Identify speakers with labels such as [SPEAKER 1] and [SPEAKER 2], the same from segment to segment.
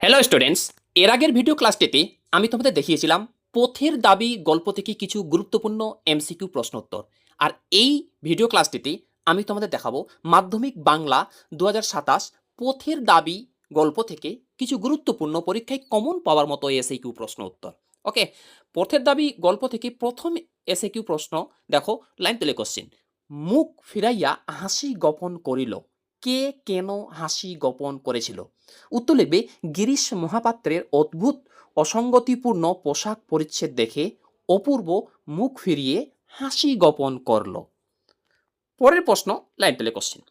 [SPEAKER 1] Hello students, এর আগের video ক্লাসটিতে আমি তোমাদের দেখিয়েছিলাম পথের দাবি গল্প থেকে কিছু গুরুত্বপূর্ণ এমসিকিউ প্রশ্ন উত্তর। আর এই ভিডিও ক্লাসটিতে আমি তোমাদের দেখাবো মাধ্যমিক বাংলা 2027 পথের দাবি গল্প থেকে কিছু গুরুত্বপূর্ণ পরীক্ষায় কমন পাওয়ার মতো এসএকিউ প্রশ্ন উত্তর। ওকে, পথের দাবি গল্প থেকে প্রথম এসএকিউ প্রশ্ন দেখো, লাইন তুলে কোশ্চিন। মুখ ফিরাইয়া হাসি গোপন করিল, কে কেন হাসি গোপন করেছিল? উত্তর লিখবে, গিরিশ মহাপাত্রের অদ্ভুত অসঙ্গতিপূর্ণ পোশাক পরিচ্ছদ দেখে অপূর্ব মুখ ফিরিয়ে হাসি গোপন করল। পরের প্রশ্ন, লাইন টেলে কোশ্চেন।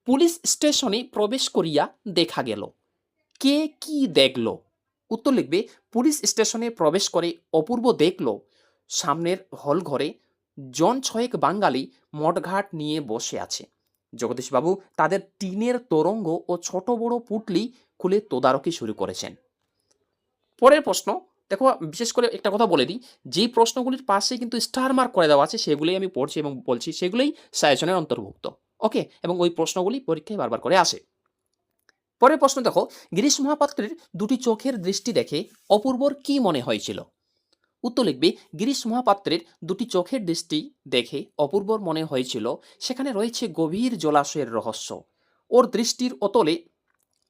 [SPEAKER 1] পুলিশ স্টেশনে প্রবেশ করিয়া দেখা গেল, কে কি দেখল? উত্তর লিখবে, পুলিশ স্টেশনে প্রবেশ করে অপূর্ব দেখল সামনের হল ঘরে জন ছয়েক বাঙালি মঠঘাট নিয়ে বসে আছে। জগদীশবাবু তাদের টিনের তোরঙ্গ ও ছোট বড় পুটলি খুলে তদারকি শুরু করেছেন। পরের প্রশ্ন দেখো, বিশেষ করে একটা কথা বলে দিই, যেই প্রশ্নগুলির পাশে কিন্তু স্টার মার্ক করে দেওয়া আছে সেগুলোই আমি পড়ছি এবং বলছি, সেগুলোই সাজেশনের অন্তর্ভুক্ত। ওকে, এবং ওই প্রশ্নগুলি পরীক্ষায় বারবার করে আসে। পরের প্রশ্ন দেখো, গিরিশ মহাপাত্রের দুটি চোখের দৃষ্টি দেখে অপূর্বর কি মনে হয়েছিল? উত্তর লিখবে, গিরিশ মহাপাত্রের দুটি চোখের দৃষ্টি দেখে অপূর্বর মনে হয়েছিল সেখানে রয়েছে গভীর জলাশয়ের রহস্য। ওর দৃষ্টির অতলে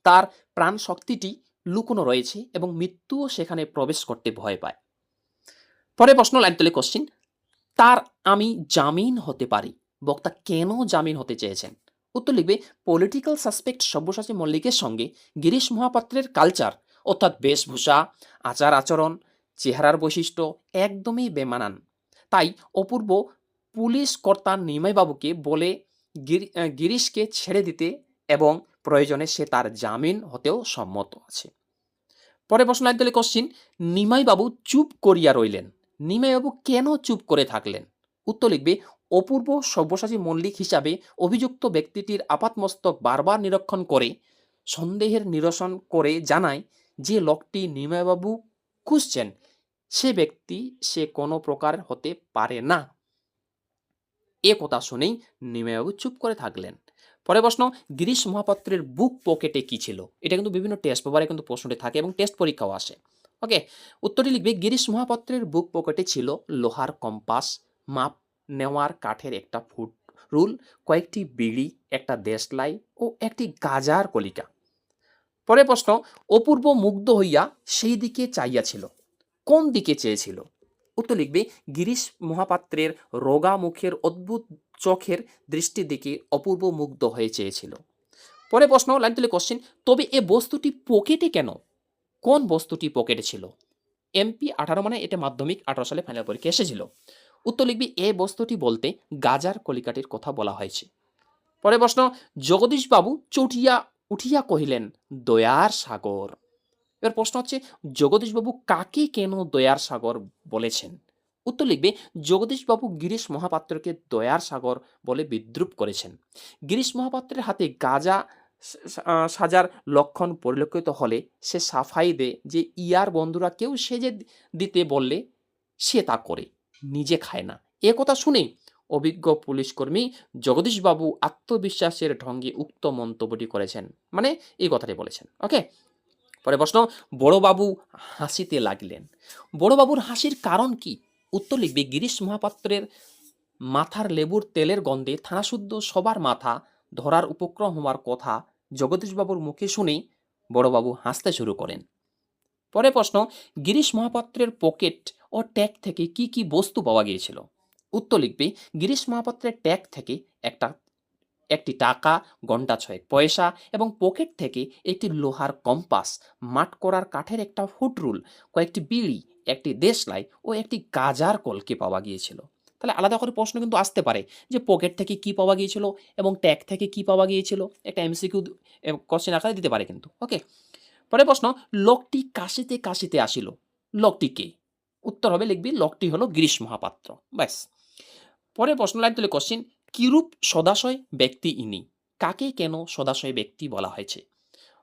[SPEAKER 1] তার প্রাণ শক্তিটি লুকোনো রয়েছে এবং মৃত্যুও সেখানে প্রবেশ করতে ভয় পায়। পরে প্রশ্ন, লাইন তুলে কোশ্চিন। তার আমি জামিন হতে পারি, বক্তা কেন জামিন হতে চেয়েছেন? উত্তর লিখবে, পলিটিক্যাল সাসপেক্ট সব্যসাচী মল্লিকের সঙ্গে গিরিশ মহাপাত্রের কালচার অর্থাৎ বেশভূষা, আচার আচরণ, চেহারার বৈশিষ্ট্য একদমই বেমানান। তাই অপূর্ব পুলিশ কর্তা নিমাইবাবুকে বলে গিরিশকে ছেড়ে দিতে এবং প্রয়োজনে সে তার জামিন হতেও সম্মত আছে। পরে প্রশ্ন, লাইন তুলে কোশ্চিন। নিমাইবাবু চুপ করিয়া রইলেন, নিমাইবাবু কেন চুপ করে থাকলেন? উত্তর লিখবে, অপূর্ব সব্যসাচী মল্লিক হিসাবে অভিযুক্ত ব্যক্তিটির আপাতমস্তক বারবার নিরীক্ষণ করে সন্দেহের নিরসন করে জানায় যে লোকটি নিমাইবাবু খুঁজছেন সে ব্যক্তি সে কোনো প্রকার হতে পারে না। এ কথা শুনেই নিমাইবাবু চুপ করে থাকলেন। পরে প্রশ্ন, গিরিশ মহাপাত্রের বুক পকেটে কি ছিল? এটা কিন্তু বিভিন্ন টেস্ট পেপারে কিন্তু প্রশ্নটি থাকে এবং টেস্ট পরীক্ষাও আসে। ওকে, উত্তরটি লিখবে, গিরিশ মহাপাত্রের বুক পকেটে ছিল লোহার কম্পাস, মাপ নেওয়ার কাঠের একটা ফুট রুল, কয়েকটি বিড়ি, একটা দেশলাই ও একটি গাজার কলিকা। পরে প্রশ্ন, অপূর্ব মুগ্ধ হইয়া সেই দিকে চাইয়াছিল, কোন দিকে চেয়েছিল? উত্তর লিখবে, গিরিশ মহাপাত্রের রোগা মুখের অদ্ভুত চোখের দৃষ্টির দিকে অপূর্ব মুগ্ধ হয়ে চেয়েছিল। পরে প্রশ্ন, লাইন তুলে কোশ্চেন। তবে এ বস্তুটি পকেটে কেন? কোন বস্তুটি পকেটে ছিল? এমপি 18 মানে এটা মাধ্যমিক 18 সালে ফাইনাল পরীক্ষা এসেছিল। উত্তর লিখবি, এ বস্তুটি বলতে গাজার কলিকাটির কথা বলা হয়েছে। পরে প্রশ্ন, জগদীশবাবু চটিয়া উঠিয়া কহিলেন, দয়ার সাগর। এবার প্রশ্ন হচ্ছে, জগদীশবাবু কাকে কেন দয়ার সাগর বলেছেন? উত্তর লিখবে, জগদীশবাবু গিরিশ মহাপাত্রকে দয়ার সাগর বলে বিদ্রুপ করেছেন। গিরিশ মহাপাত্রের হাতে গাঁজা সাজার লক্ষণ পরিলক্ষিত হলে সে সাফাই দেয় যে ইয়ার বন্ধুরা কেউ সেজে দিতে বললে সে তা করে, নিজে খায় না। এ কথা শুনে অভিজ্ঞ পুলিশকর্মী জগদীশবাবু আত্মবিশ্বাসের ঢঙ্গে উক্ত মন্তব্যটি করেছেন, মানে এই কথাটি বলেছেন। ওকে, পরে প্রশ্ন, বড়বাবু হাসিতে লাগলেন, বড়বাবুর হাসির কারণ কি? উত্তর লিখবে, গিরিশ মহাপাত্রের মাথার লেবুর তেলের গন্ধে থানাশুদ্ধ সবার মাথা ধরার উপক্রম হওয়ার কথা জগদীশবাবুর মুখে শুনেই বড়বাবু হাসতে শুরু করেন। পরে প্রশ্ন, গিরিশ মহাপাত্রের পকেট ও ট্যাগ থেকে কি কি বস্তু পাওয়া গিয়েছিল? উত্তর লিখবে, গিরিশ মহাপাত্রের ট্যাগ থেকে একটি টাকা, ঘণ্টা ছয়েক পয়সা এবং পকেট থেকে একটি লোহার কম্পাস, মাঠ করার কাঠের একটা ফুট রুল, কয়েকটি বিড়ি, একটি দেশলাই ও একটি গাজার কলকে পাওয়া গিয়েছিল। তাহলে আলাদা করে প্রশ্ন কিন্তু আসতে পারে যে পকেট থেকে কি পাওয়া গিয়েছিল এবং ট্যাগ থেকে কি পাওয়া গিয়েছিল, একটা এমসিকিউ কোশ্চেন আকারে দিতে পারে কিন্তু। ওকে, পরে প্রশ্ন, লোকটি কাশিতে কাশিতে আসিল, লোকটি কে? উত্তর হবে, লিখবি, লোকটি হলো গিরিশ মহাপাত্র। ব্যাস। পরে প্রশ্ন, লাইন তুলে কোশ্চেন। কিরূপ সদাশয় ব্যক্তি ইনি, কাকে কেন সদাশয় ব্যক্তি বলা হয়েছে?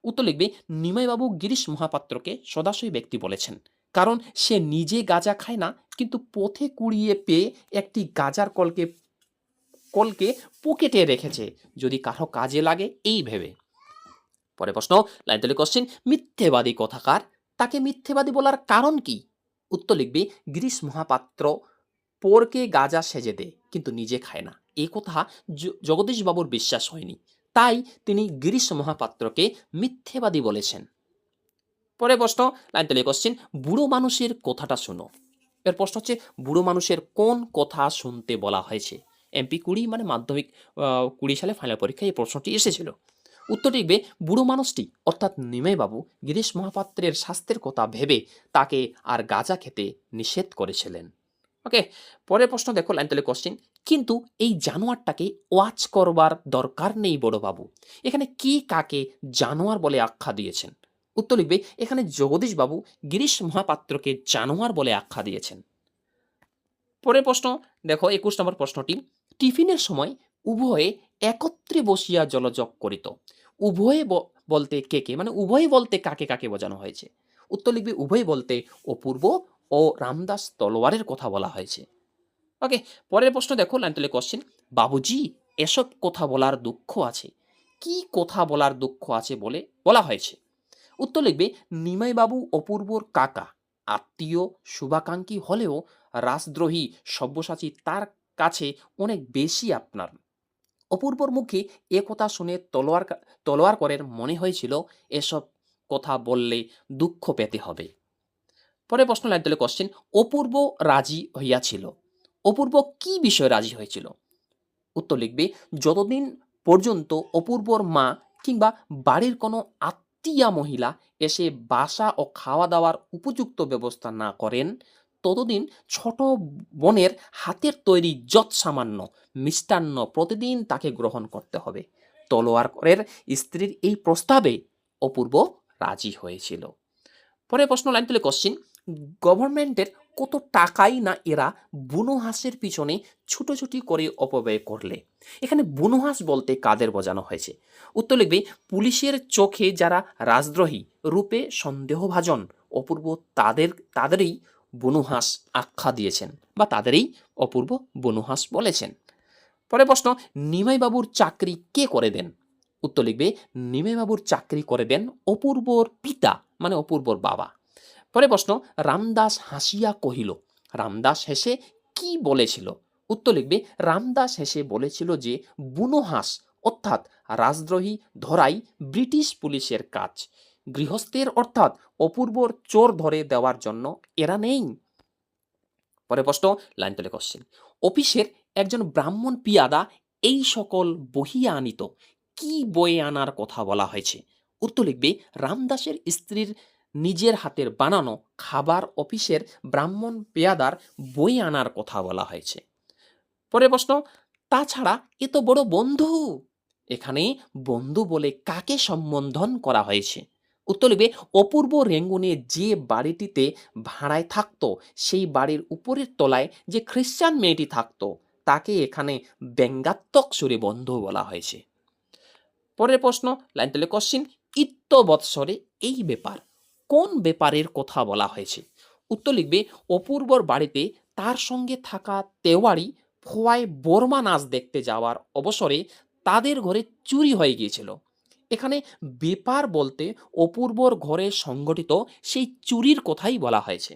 [SPEAKER 1] উত্তর লিখবে, নিমাইবাবু গিরিশ মহাপাত্রকে সদাশয় ব্যক্তি বলেছেন কারণ সে নিজে গাঁজা খায় না, কিন্তু পথে কুড়িয়ে পেয়ে একটি গাঁজার কলকে কলকে পকেটে রেখেছে যদি কারো কাজে লাগে এই ভেবে। পরে প্রশ্ন, লাইন তৈরি কোশ্চেন, মিথ্যেবাদী কথাকার, তাকে মিথ্যেবাদী বলার কারণ কি? উত্তর লিখবে, গিরিশ মহাপাত্র পোরকে গাঁজা সেজে দেয় কিন্তু নিজে খায় না, এই কথা জগদীশবাবুর বিশ্বাস হয়নি, তাই তিনি গিরিশ মহাপাত্রকে মিথ্যেবাদী বলেছেন। পরে প্রশ্ন, লাইন তৈরি কোশ্চেন, বুড়ো মানুষের কথাটা শোনো। এর প্রশ্ন হচ্ছে, বুড়ো মানুষের কোন কথা শুনতে বলা হয়েছে? এমপি 20 মানে মাধ্যমিক 20 সালে ফাইনাল পরীক্ষায় এই প্রশ্নটি এসেছিল। উত্তর লিখবে, বুড়ো মানুষটি অর্থাৎ নিমাইবাবু গিরিশ মহাপাত্রের স্বাস্থ্যের কথা ভেবে তাকে আর গাঁজা খেতে নিষেধ করেছিলেন। ওকে, পরের প্রশ্ন দেখো, লাইন তৈরি কোশ্চেন, কিন্তু এই জানোয়ারটাকে ওয়াচ করবার দরকার নেই বড়বাবু, এখানে কি কাকে জানোয়ার বলে আখ্যা দিয়েছেন? উত্তর লিখবে, এখানে জগদীশবাবু গিরিশ মহাপাত্রকে জানোয়ার বলে আখ্যা দিয়েছেন। পরের প্রশ্ন দেখো, 21 নম্বর প্রশ্নটি, টিফিনের সময় উভয়ে একত্রে বসিয়া জলযোগ করিত, উভয়ে বলতে কে কে, মানে উভয় বলতে কাকে কাকে বোঝানো হয়েছে? উত্তর লিখবে, উভয় বলতে অপূর্ব ও রামদাস তলোয়ারের কথা বলা হয়েছে। ওকে, পরের প্রশ্ন দেখো, লাইন তৈরি কোশ্চেন, বাবুজি এসব কথা বলার দুঃখ আছে, কি কথা বলার দুঃখ আছে বলে বলা হয়েছে? উত্তর লিখবে, নিমাইবাবু অপূর্বর কাকা, আত্মীয় শুভাকাঙ্ক্ষী হলেও রাজদ্রোহী সব্যসাচী তার কাছে অনেক বেশি আপনার। অপূর্বর মুখে এ কথা শুনে তলোয়ার করের মনে হয়েছিল এসব কথা বললে দুঃখ পেতে হবে। পরে প্রশ্ন, লাইন তৈরি কোশ্চেন, অপূর্ব রাজি হইয়াছিল, অপূর্ব কি বিষয়ে রাজি হয়েছিল? উত্তর লিখবে, যতদিন পর্যন্ত অপূর্বর মা কিংবা বাড়ির কোনো আত্মীয়া মহিলা এসে বাসা ও খাওয়া দাওয়ার উপযুক্ত ব্যবস্থা না করেন, ততদিন ছোট বোনের হাতের তৈরি যৎ সামান্য মিষ্টান্ন প্রতিদিন তাকে গ্রহণ করতে হবে। তলোয়ারের স্ত্রীর এই প্রস্তাবে অপূর্ব রাজি হয়েছিল। পরে প্রশ্ন, লাইন তুলে কোশ্চিন, গভর্নমেন্টের কত টাকাই না এরা বুনো হাঁসের পিছনে ছুটোছুটি করে অপব্যয় করলে? এখানে বুনো হাঁস বলতে কাদের বোঝানো হয়েছে? উত্তর লিখবে, পুলিশের চোখে যারা রাজদ্রোহী রূপে সন্দেহভাজন অপূর্ব তাদেরই বুনো হাঁস আখ্যা দিয়েছেন বা তাদেরই অপূর্ব বুনো হাঁস বলেছেন। পরে প্রশ্ন, নিমাইবাবুর চাকরি কে করে দেন? উত্তর লিখবে, নিমাইবাবুর চাকরি করে দেন অপূর্বর পিতা মানে অপূর্বর বাবা। পরে প্রশ্ন, রামদাস হাসিয়া কহিল, রামদাস হেসে কি বলেছিল? উত্তর লিখবে, রামদাস হেসে বলেছিল যে বুনো হাঁস অর্থাৎ রাজদ্রোহী ধরাই ব্রিটিশ পুলিশের কাজ, গৃহস্থের অর্থাৎ অপূর্বর চোর ধরে দেওয়ার জন্য এরা নেই। পরে প্রশ্ন, লাইন তলে কোশ্চেন, অফিসের একজন ব্রাহ্মণ পিয়াদা এই সকল বহিয়া আনিত, কি বয়ে আনার কথা বলা হয়েছে? উত্তর লিখবে, রামদাসের স্ত্রীর নিজের হাতের বানানো খাবার অফিসের ব্রাহ্মণ পেয়াদার বয়ে আনার কথা বলা হয়েছে। পরে প্রশ্ন, তাছাড়া এ তো বড় বন্ধু, এখানে বন্ধু বলে কাকে সম্বোধন করা হয়েছে? উত্তর লিখবে, অপূর্ব রেঙ্গুনে যে বাড়িটিতে ভাড়ায় থাকতো সেই বাড়ির উপরের তলায় যে খ্রিস্টান মেয়েটি থাকতো তাকে এখানে ব্যঙ্গাত্মক সুরে বন্ধু বলা হয়েছে। পরের প্রশ্ন, লাইন তলে কোশ্চিন, ইত্য বৎসরে এই ব্যাপার, কোন ব্যাপারের কথা বলা হয়েছে? উত্তর লিখবে, অপূর্বর বাড়িতে তার সঙ্গে থাকা তেওয়ারি ফোয়ায় বর্মা নাচ দেখতে যাওয়ার অবসরে তাদের ঘরে চুরি হয়ে গিয়েছিল। এখানে ব্যাপার বলতে অপূর্বর ঘরে সংগঠিত সেই চুরির কথাই বলা হয়েছে।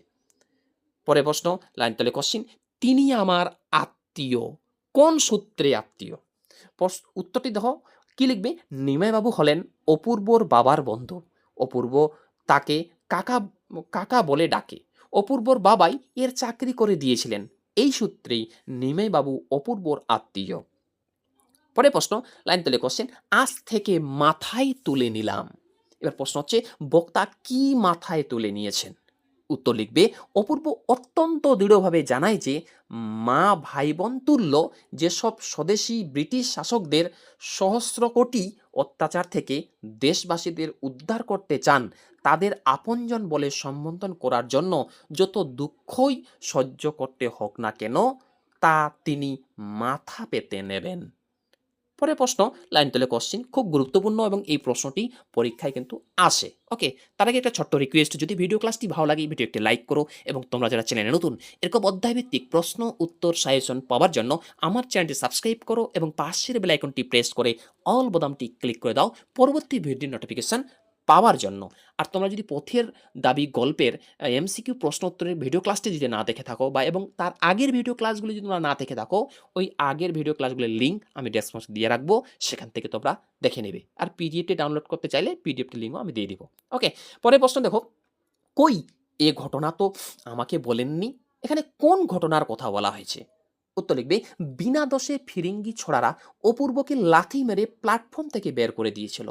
[SPEAKER 1] পরে প্রশ্ন, লাইন তলে কোশ্চিন, তিনি আমার আত্মীয়, কোন সূত্রে আত্মীয়? উত্তরটি দেখো, কি লিখবে, নিমাইবাবু হলেন অপূর্বর বাবার বন্ধু, অপূর্ব তাকে কাকা কাকা বলে ডাকে, অপূর্বর বাবাই এর চাকরি করে দিয়েছিলেন, এই সূত্রেই নিমাইবাবু অপূর্বর আত্মীয়। পরে প্রশ্ন, লাইন তলে কোশ্চেন, আজ থেকে মাথায় তুলে নিলাম। এবার প্রশ্ন হচ্ছে, বক্তা কি মাথায় তুলে নিয়েছেন? উত্তর লিখবে, অপূর্ব অত্যন্ত দৃঢ়ভাবে জানায় যে মা ভাই বোন তুল্য যেসব স্বদেশী ব্রিটিশ শাসকদের সহস্র কোটি অত্যাচার থেকে দেশবাসীদের উদ্ধার করতে চান, তাদের আপনজন বলে সম্বোধন করার জন্য যত দুঃখই সহ্য করতে হোক না কেন তা তিনি মাথা পেতে নেবেন। পরের প্রশ্ন, লাইন তুলে কোশ্চেন, খুব গুরুত্বপূর্ণ এবং এই প্রশ্নটি পরীক্ষায় কিন্তু আসে। ওকে, তার আগে একটা ছোট্ট রিকোয়েস্ট, যদি ভিডিও ক্লাসটি ভালো লাগে ভিডিও একটি লাইক করো, এবং তোমরা যারা চ্যানেলে নতুন এরকম অধ্যায়ভিত্তিক প্রশ্ন উত্তর সাজেশন পাওয়ার জন্য আমার চ্যানেলটি সাবস্ক্রাইব করো এবং পাশের বেল আইকনটি প্রেস করে অল বোতামটি ক্লিক করে দাও পরবর্তী ভিডিওর নোটিফিকেশন পাওয়ার জন্য। আর তোমরা যদি পথের দাবি গল্পের এমসিকিউ প্রশ্ন উত্তরের ভিডিও ক্লাসটি যদি না দেখে থাকো, বা এবং তার আগের ভিডিও ক্লাসগুলি যদি তোমরা না দেখে থাকো, ওই আগের ভিডিও ক্লাসগুলির লিঙ্ক আমি ডেসক্রিপশনে দিয়ে রাখবো, সেখান থেকে তোমরা দেখে নেবে। আর পিডিএফটি ডাউনলোড করতে চাইলে পিডিএফটি লিঙ্কও আমি দিয়ে দিব। ওকে, পরের প্রশ্ন দেখো, কই এ ঘটনা তো আমাকে বলেননি, এখানে কোন ঘটনার কথা বলা হয়েছে? উত্তর লিখবে, বিনা দোষে ফিরিঙ্গি ছোড়ারা অপূর্বকে লাথি মেরে প্ল্যাটফর্ম থেকে বের করে দিয়েছিল।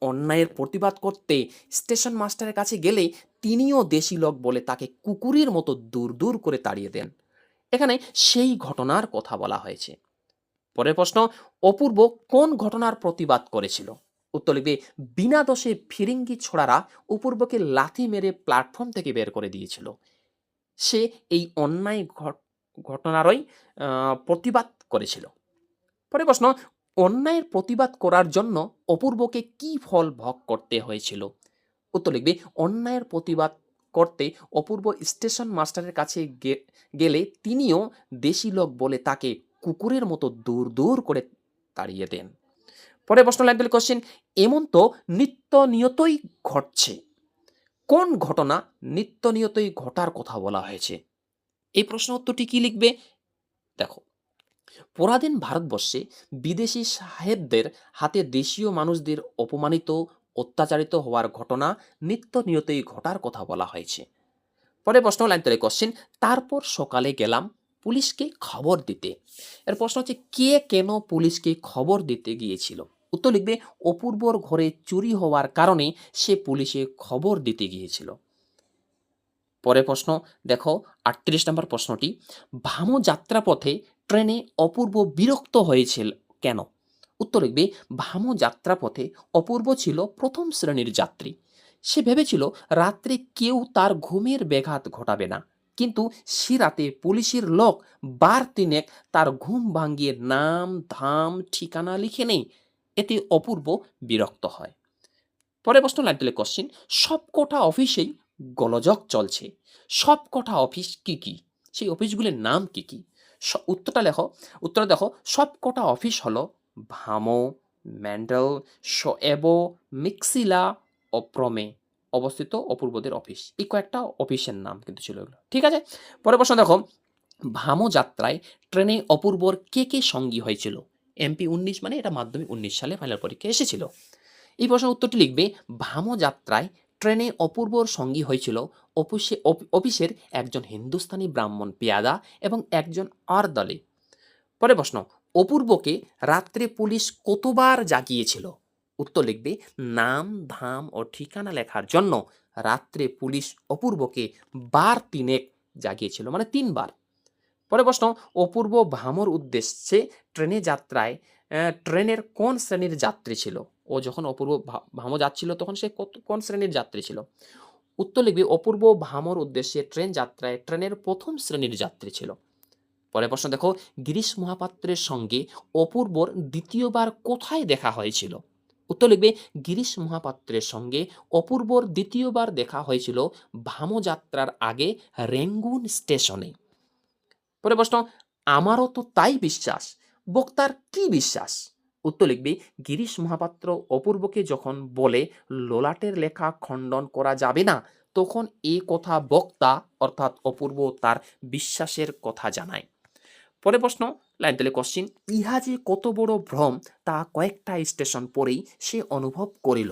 [SPEAKER 1] অন্যায়ের প্রতিবাদ করতে স্টেশন মাস্টারের কাছে গেলে তিনিও দেশি লোক বলে তাকে কুকুরের মতো দূর দূর করে তাড়িয়ে দেন। এখানে সেই ঘটনার কথা বলা হয়েছে। পরের প্রশ্ন, অপূর্ব কোন ঘটনার প্রতিবাদ করেছিল? উত্তর লিখবে, বিনা দোষে ফিরিঙ্গি ছোড়ারা অপূর্বকে লাথি মেরে প্ল্যাটফর্ম থেকে বের করে দিয়েছিল। সে এই অন্যায় ঘটনারই প্রতিবাদ করেছিল। পরের প্রশ্ন, অন্যায়ের প্রতিবাদ করার জন্য অপূর্বকে কি ফল ভোগ করতে হয়েছিল? উত্তর লিখবে, অন্যায়ের প্রতিবাদ করতে অপূর্ব স্টেশন মাস্টারের কাছে গেলে তিনিও দেশি লোক বলে তাকে কুকুরের মতো দূর দূর করে তাড়িয়ে দেন। পরের প্রশ্ন, লাইন কোশ্চেন, এমন তো নিত্য নিয়তই ঘটছে, কোন ঘটনা নিত্য নিয়তই ঘটার কথা বলা হয়েছে? এই প্রশ্ন উত্তরটি কি লিখবে? দেখো, পরাধীন ভারতবর্ষে বিদেশি সাহেবদের হাতে দেশীয় মানুষদের অপমানিত অত্যাচারিত হওয়ার ঘটনা নিত্য নিয়তই ঘটার কথা বলা হয়েছে। পরে প্রশ্ন, লাইন তৈরি কোশ্চেন, তারপর সকালে গেলাম পুলিশকে খবর দিতে। এর প্রশ্ন হচ্ছে, কে কেন পুলিশকে খবর দিতে গিয়েছিল? উত্তর লিখবে, অপূর্বর ঘরে চুরি হওয়ার কারণে সে পুলিশে খবর দিতে গিয়েছিল। পরের প্রশ্ন দেখো, 38 নম্বর প্রশ্নটি, ভামো যাত্রাপথে ট্রেনে অপূর্ব বিরক্ত হয়েছিল কেন? উত্তর লিখবে, ভামো যাত্রাপথে অপূর্ব ছিল প্রথম শ্রেণীর যাত্রী। সে ভেবেছিল রাত্রে কেউ তার ঘুমের ব্যাঘাত ঘটাবে না, কিন্তু সে রাতে পুলিশের লোক বার তিনেক তার ঘুম ভাঙিয়ে নাম ধাম ঠিকানা লিখে নেই। এতে অপূর্ব বিরক্ত হয়। পরের প্রশ্ন, লাইন তুলে কোশ্চেন, সবকটা অফিসেই গোলযোগ চলছে, সবকটা অফিস কি কি? সেই অফিসগুলির নাম কি কি? উত্তরটা লেখো। উত্তর দেখো, সবকটা অফিস হলো ভামো, ম্যান্ডেল, শোয়েবো, মিক্সিলা ও প্রমে অবস্থিত অপূর্বদের অফিস। এই কয়েকটা অফিসের নাম কিন্তু ছিল এগুলো। ঠিক আছে, পরের প্রশ্ন দেখো, ভামো যাত্রায় ট্রেনে অপূর্বর কে কে সঙ্গী হয়েছিল? এমপি 19 মানে এটা মাধ্যমিক 19 সালে ফাইনাল পরীক্ষা এসেছিল। এই প্রশ্নের উত্তরটি লিখবে, ভামো যাত্রায় ট্রেনে অপূর্বর সঙ্গী হয়েছিল অফিসের একজন হিন্দুস্তানি ব্রাহ্মণ পেয়াদা এবং একজন আরদলে। পরে প্রশ্ন, অপূর্বকে রাত্রে পুলিশ কতবার জাগিয়েছিল? উত্তর লিখবে, নাম ধাম ও ঠিকানা লেখার জন্য রাত্রে পুলিশ অপূর্বকে বার তিনেক জাগিয়েছিল, মানে 3 বার। পরে প্রশ্ন, অপূর্ব ভামোর উদ্দেশ্যে ট্রেনে যাত্রায় ট্রেনের কোন শ্রেণীর যাত্রী ছিল? ও যখন অপূর্ব ভামো যাচ্ছিল তখন সে কোন শ্রেণীর যাত্রী ছিল? উত্তর লিখবে, অপূর্ব ভামোর উদ্দেশ্যে ট্রেন যাত্রায় ট্রেনের প্রথম শ্রেণীর যাত্রী ছিল। পরের প্রশ্ন দেখো, গিরিশ মহাপাত্রের সঙ্গে অপূর্বর দ্বিতীয়বার কোথায় দেখা হয়েছিল? উত্তর লিখবে, গিরিশ মহাপাত্রের সঙ্গে অপূর্বর দ্বিতীয়বার দেখা হয়েছিল ভামো যাত্রার আগে রেঙ্গুন স্টেশনে। পরে প্রশ্ন, আমারও তো তাই বিশ্বাস, বক্তার কি বিশ্বাস? উত্তর লিখবি, গিরিশ মহাপাত্র অপূর্বকে যখন বলে ললাটের লেখা খণ্ডন করা যাবে না, তখন এ কথা বক্তা অর্থাৎ অপূর্ব তার বিশ্বাসের কথা জানায়। পরে প্রশ্ন, লাইন তেলে কোশ্চিন, ইহা যে কত বড় ভ্রম তা কয়েকটা স্টেশন পরেই সে অনুভব করিল।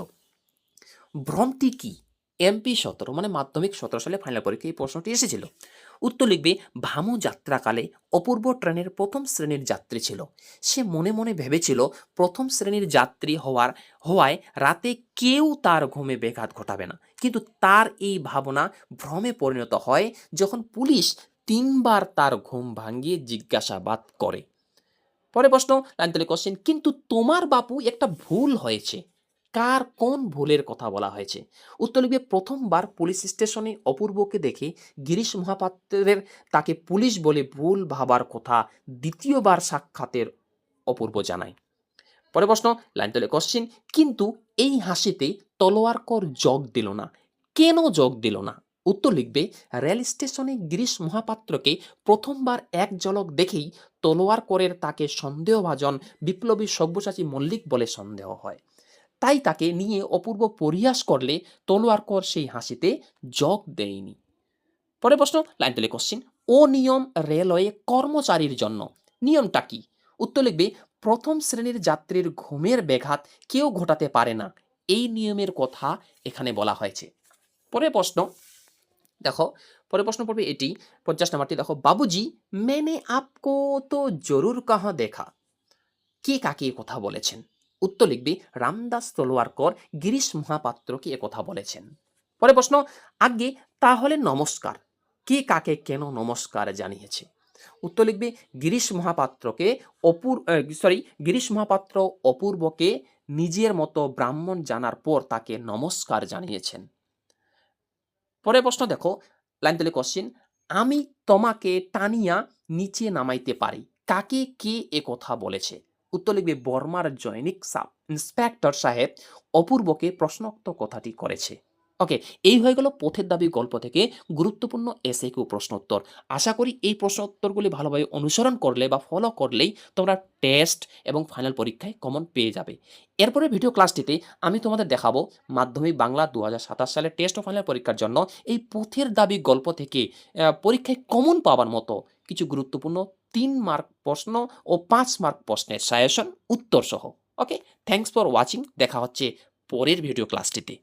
[SPEAKER 1] ভ্রমটি কি? এমপি 17 মানে মাধ্যমিক 17 সালে ফাইনাল পরীক্ষায় এই প্রশ্নটি এসেছিল। উত্তর লিখবে, ভামো যাত্রাকালে অপূর্ব ট্রেনের প্রথম শ্রেণীর যাত্রী ছিল। সে মনে মনে ভেবেছিল প্রথম শ্রেণীর যাত্রী হওয়ায় রাতে কেউ তার ঘুমে ব্যাঘাত ঘটাবে না, কিন্তু তার এই ভাবনা ভ্রমে পরিণত হয় যখন পুলিশ 3 বার তার ঘুম ভাঙিয়ে জিজ্ঞাসাবাদ করে। পরে প্রশ্ন, লাইন তুলে কোশ্চেন, কিন্তু তোমার বাপু একটা ভুল হয়েছে, কার কোন ভুলের কথা বলা হয়েছে? উত্তর লিখবে, প্রথমবার পুলিশ স্টেশনে অপূর্বকে দেখে গিরিশ মহাপাত্রের তাকে পুলিশ বলে ভুল ভাবার কথা দ্বিতীয়বার সাক্ষাতের অপূর্ব জানায়। পরের প্রশ্ন, লাইন তুলে কোশ্চিন, কিন্তু এই হাসিতে তলোয়ারকর যোগ দিল না, কেন যোগ দিল না? উত্তর লিখবে, রেল স্টেশনে গিরিশ মহাপাত্রকে প্রথমবার এক ঝলক দেখেই তলোয়ারকরের তাকে সন্দেহভাজন বিপ্লবী সব্যসাচী মল্লিক বলে সন্দেহ হয়, তাই তাকে নিয়ে অপূর্ব পরিহাস করলে তলোয়ারকর সেই হাসিতে যোগ দেয়নি। পরের প্রশ্ন, লাইন তুলে কোশ্চিন, অনিয়ম রেলওয়ে কর্মচারীর জন্য নিয়মটা কি? উত্তর লিখবে, প্রথম শ্রেণীর যাত্রীর ঘুমের ব্যাঘাত কেউ ঘটাতে পারে না, এই নিয়মের কথা এখানে বলা হয়েছে। পরের প্রশ্ন দেখো, পরের প্রশ্ন পড়বে এটি 50 নম্বরটি দেখো, বাবুজি मैंने आपको तो जरूर कहाँ देखा, কে কাকে এ কথা বলেছেন? উত্তর লিখবে, রামদাস তলোয়ারকর গিরিশ মহাপাত্রকে এ কথা বলেছেন। পরের প্রশ্ন, আগে তাহলে নমস্কার, কে কাকে কেন নমস্কার জানিয়েছে? উত্তর লিখবে, গিরিশ মহাপাত্রকে গিরিশ মহাপাত্র অপূর্বকে নিজের মতো ব্রাহ্মণ জানার পর তাকে নমস্কার জানিয়েছেন। পরের প্রশ্ন দেখো, লাইন তুলে কোশ্চিন, আমি তোমাকে টানিয়া নিচে নামাইতে পারি, কাকে কে এ কথা বলেছে? উত্তর লিখবে, বর্মার জৈনিক সাব ইন্সপেক্টর সাহেব অপূর্বকে প্রশ্নোক্ত কথাটি করেছে। ওকে, এই হয়ে গেল পথের দাবি গল্প থেকে গুরুত্বপূর্ণ এসএকিউ প্রশ্নোত্তর। আশা করি এই প্রশ্নোত্তরগুলি ভালোভাবে অনুসরণ করলে বা ফলো করলেই তোমরা টেস্ট এবং ফাইনাল পরীক্ষায় কমন পেয়ে যাবে। এরপরে ভিডিও ক্লাসটিতে আমি তোমাদের দেখাবো মাধ্যমিক বাংলা 2027 সালের টেস্ট ও ফাইনাল পরীক্ষার জন্য এই পথের দাবি গল্প থেকে পরীক্ষায় কমন পাওয়ার মতো কিছু গুরুত্বপূর্ণ 3 মার্ক প্রশ্ন ও 5 মার্ক প্রশ্নের সাজেশন উত্তর সহ। ওকে, থ্যাঙ্কস ফর ওয়াচিং, দেখা হচ্ছে পরের ভিডিও ক্লাসটিতে।